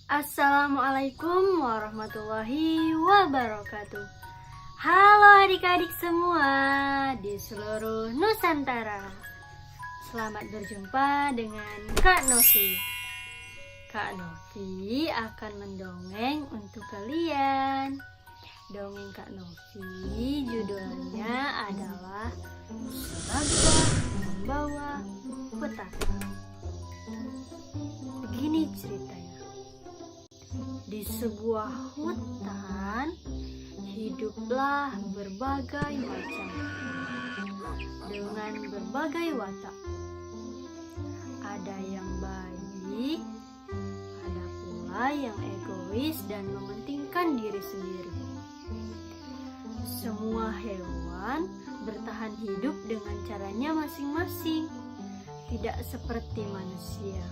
Assalamualaikum warahmatullahi wabarakatuh. Halo adik-adik semua di seluruh Nusantara. Selamat berjumpa dengan Kak Novi. Kak Novi akan mendongeng untuk kalian. Dongeng Kak Novi judulnya adalah Serangga Membawa Petaka. Begini ceritanya. Di sebuah hutan hiduplah berbagai macam dengan berbagai watak. Ada yang baik, ada pula yang egois dan mementingkan diri sendiri. Semua hewan bertahan hidup dengan caranya masing-masing, tidak seperti manusia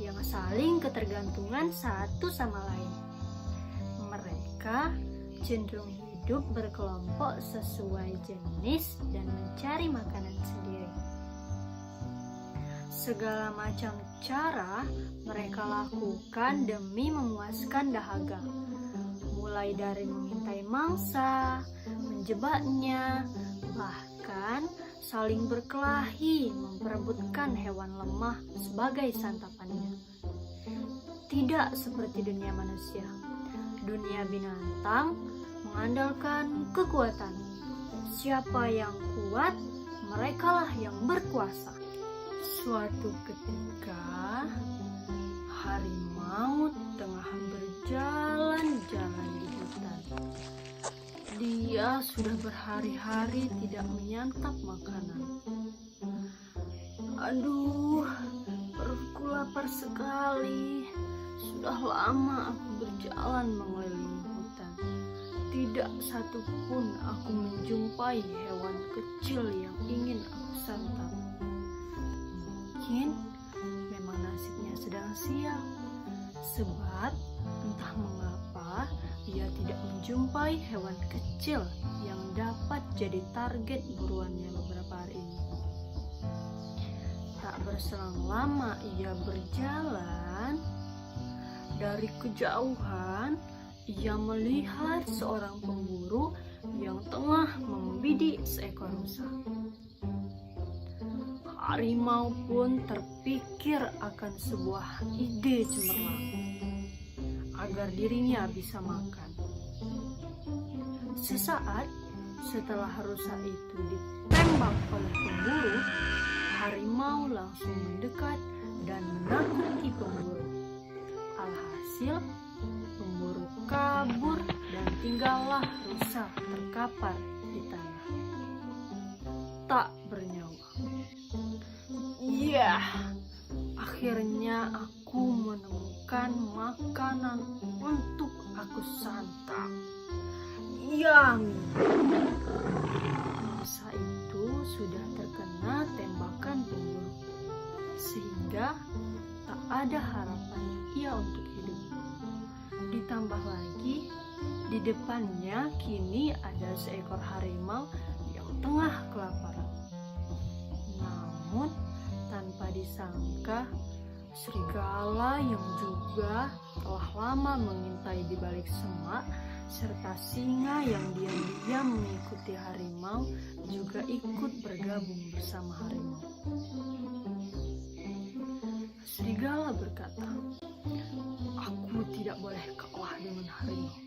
yang saling ketergantungan satu sama lain. Mereka cenderung hidup berkelompok sesuai jenis dan mencari makanan sendiri. Segala macam cara mereka lakukan demi memuaskan dahaga, mulai dari mengintai mangsa, menjebaknya, bahkan saling berkelahi memperebutkan hewan lemah sebagai santapannya. Tidak seperti dunia manusia. Dunia binatang mengandalkan kekuatan. Siapa yang kuat, merekalah yang berkuasa. Suatu ketika, harimau tengah berjalan-jalan di hutan. Dia sudah berhari-hari tidak menyantap makanan. Aduh, perutku lapar sekali. Sudah lama aku berjalan mengelilingi hutan. Tidak satupun aku menjumpai hewan kecil yang ingin aku santap. Mungkin memang nasibnya sedang sial. Sebab entah mengapa ia tidak menjumpai hewan kecil yang dapat jadi target buruannya beberapa hari ini. Tak berselang lama ia berjalan. Dari kejauhan ia melihat seorang pemburu yang tengah membidik seekor rusa. Harimau pun terpikir akan sebuah ide cemerlang agar dirinya bisa makan. Sesaat setelah rusa itu ditembak oleh pemburu, harimau langsung mendekat dan menakuti pemburu. Alhasil, pemburu kabur dan tinggallah rusa terkapar di tanah, tak bernyawa. Akhirnya aku menemukan makanan untuk aku santap. Yummy. Rusa itu sudah terkena tembakan pemburu, sehingga tak ada harapan ia untuk hidup. Ditambah lagi, di depannya kini ada seekor harimau yang tengah kelaparan. Namun, tanpa disangka, serigala yang juga telah lama mengintai di balik semak, serta singa yang diam-diam mengikuti harimau juga ikut bergabung bersama harimau. Serigala berkata, "Aku tidak boleh kalah dengan harimau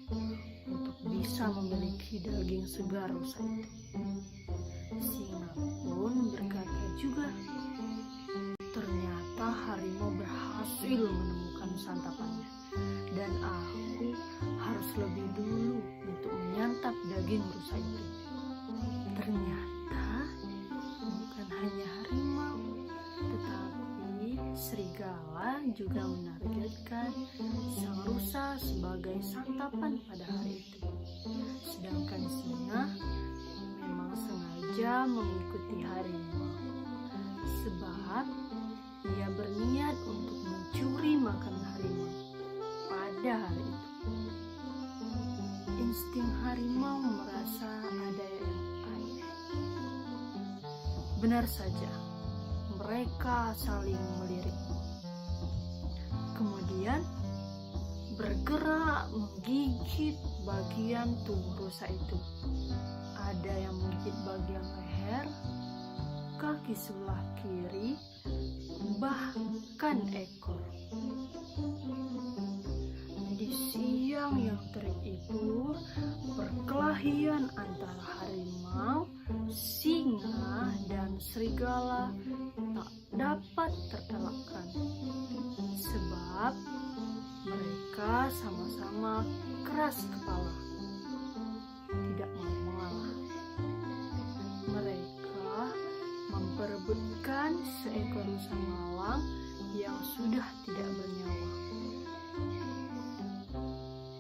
untuk bisa memiliki daging segar rusa itu." Singa pun berkata juga, "Ternyata harimau berhasil menemukan santapannya, dan aku harus lebih dulu untuk menyantap daging rusa itu." Ternyata bukan hanya harimau, tetapi serigala juga menargetkan sang rusa sebagai santapan pada hari itu. Sedangkan singa memang sengaja mengikuti harimau, sebab ia berniat untuk mencuri makanan harimau pada hari itu. Insting harimau merasa ada yang aneh. Benar saja, mereka saling melirik. Kemudian bergerak menggigit bagian tubuh rusa itu. Ada yang menggigit bagian leher, kaki sebelah kiri, bahkan ekor. Di siang yang terik itu, perkelahian antara harimau, singa, dan serigala tak dapat terelakkan. Sebab mereka sama-sama keras kepala, tidak mau mengalah. Mereka memperebutkan seekor rusa malang yang sudah tidak bernyawa.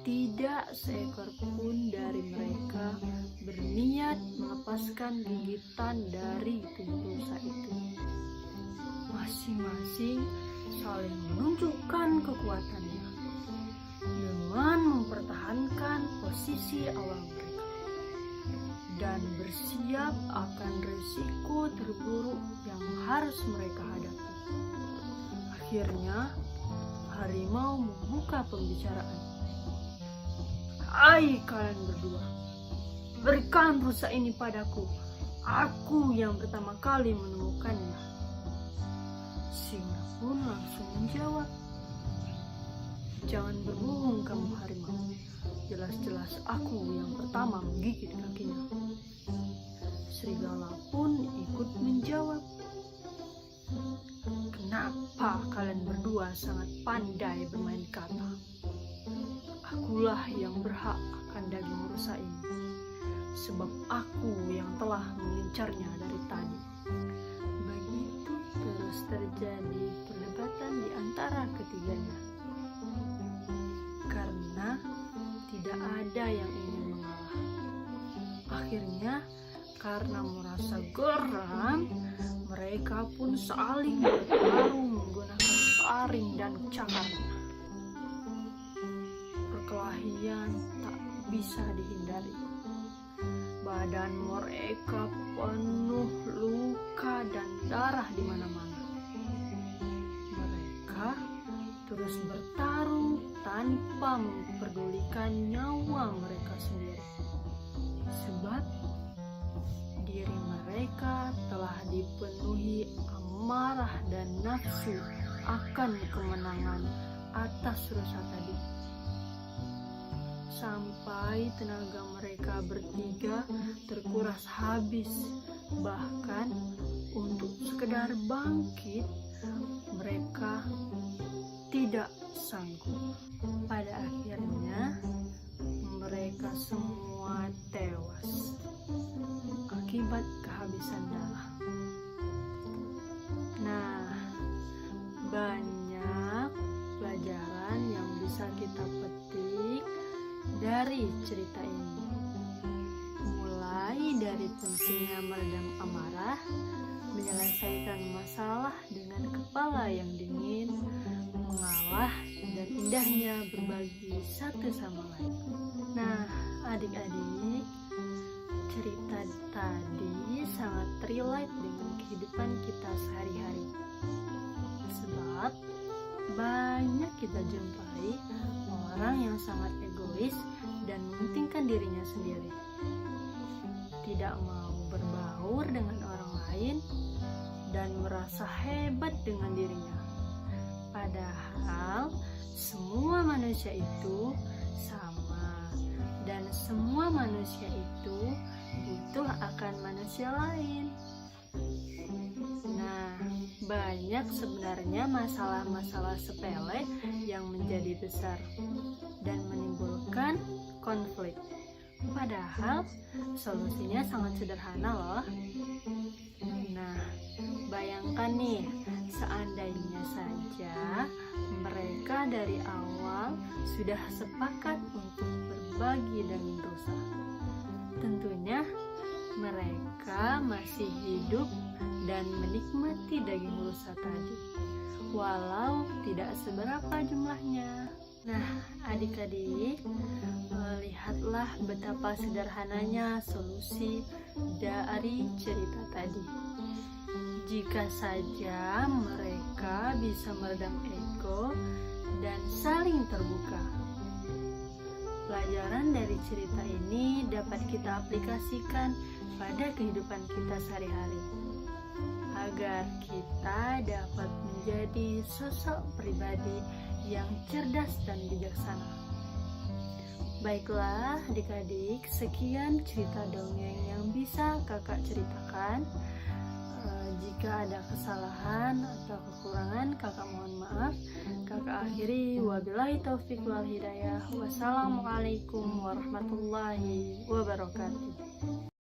Tidak seekor pun dari mereka berniat melepaskan gigitan dari tubuh rusa itu. Masing-masing saling menunjukkan kekuatannya dengan mempertahankan posisi awal mereka dan bersiap akan risiko terburuk yang harus mereka hadapi. Akhirnya, harimau membuka pembicaraan. "Hai kalian berdua, berikan rusa ini padaku. Aku yang pertama kali menemukannya." Singa pun langsung menjawab, "Jangan berbohong kamu harimau. Jelas-jelas aku yang pertama menggigit kakinya." Serigala pun ikut menjawab, "Kenapa kalian berdua sangat pandai bermain kata? Akulah yang berhak akan daging rusa ini, sebab aku yang telah mengincarnya dari tadi." Begitu terus terjadi perdebatan di antara ketiganya, karena tidak ada yang ingin mengalah. Akhirnya, karena merasa geram, mereka pun saling bertarung menggunakan taring dan cakarnya. Perkelahian tak bisa dihindari. Badan mereka penuh luka dan darah di mana-mana. Mereka terus bertarung tanpa memperdulikan nyawa mereka sendiri. Sebab diri mereka telah dipenuhi amarah dan nafsu akan kemenangan atas rusa tadi. Sampai tenaga mereka bertiga terkuras habis. Bahkan untuk sekedar bangkit, mereka tidak sanggup. Pada akhirnya, mereka semua tewas akibat kehabisan darah. Nah, banyak pelajaran yang bisa kita petik dari cerita ini. Mulai dari pentingnya meredam amarah, menyelesaikan masalah dengan kepala yang dingin, mengalah, dan indahnya berbagi satu sama lain. Nah, adik-adik, cerita tadi sangat relate dengan kehidupan kita sehari-hari. Sebab banyak kita jumpai orang yang sangat egois dan mementingkan dirinya sendiri. Tidak mau berbaur dengan orang lain dan merasa hebat dengan dirinya. Padahal semua manusia itu sama, dan semua manusia itu butuh akan manusia lain. Nah, banyak sebenarnya masalah-masalah sepele yang menjadi besar dan menimbulkan konflik. Padahal solusinya sangat sederhana loh. Nah, bayangkan nih, seandainya saja mereka dari awal sudah sepakat untuk berbagi daging rusa. Tentunya mereka masih hidup dan menikmati daging rusa tadi, walau tidak seberapa jumlahnya. Nah, adik-adik, lihatlah betapa sederhananya solusi dari cerita tadi. jika saja mereka bisa meredam ego dan saling terbuka. Pelajaran dari cerita ini dapat kita aplikasikan pada kehidupan kita sehari-hari, agar kita dapat menjadi sosok pribadi yang cerdas dan bijaksana. Baiklah adik-adik, sekian cerita dongeng yang bisa kakak ceritakan. Jika ada kesalahan atau kekurangan, kakak mohon maaf. Kakak akhiri, wabillahi taufiq wal hidayah. Wassalamualaikum warahmatullahi wabarakatuh.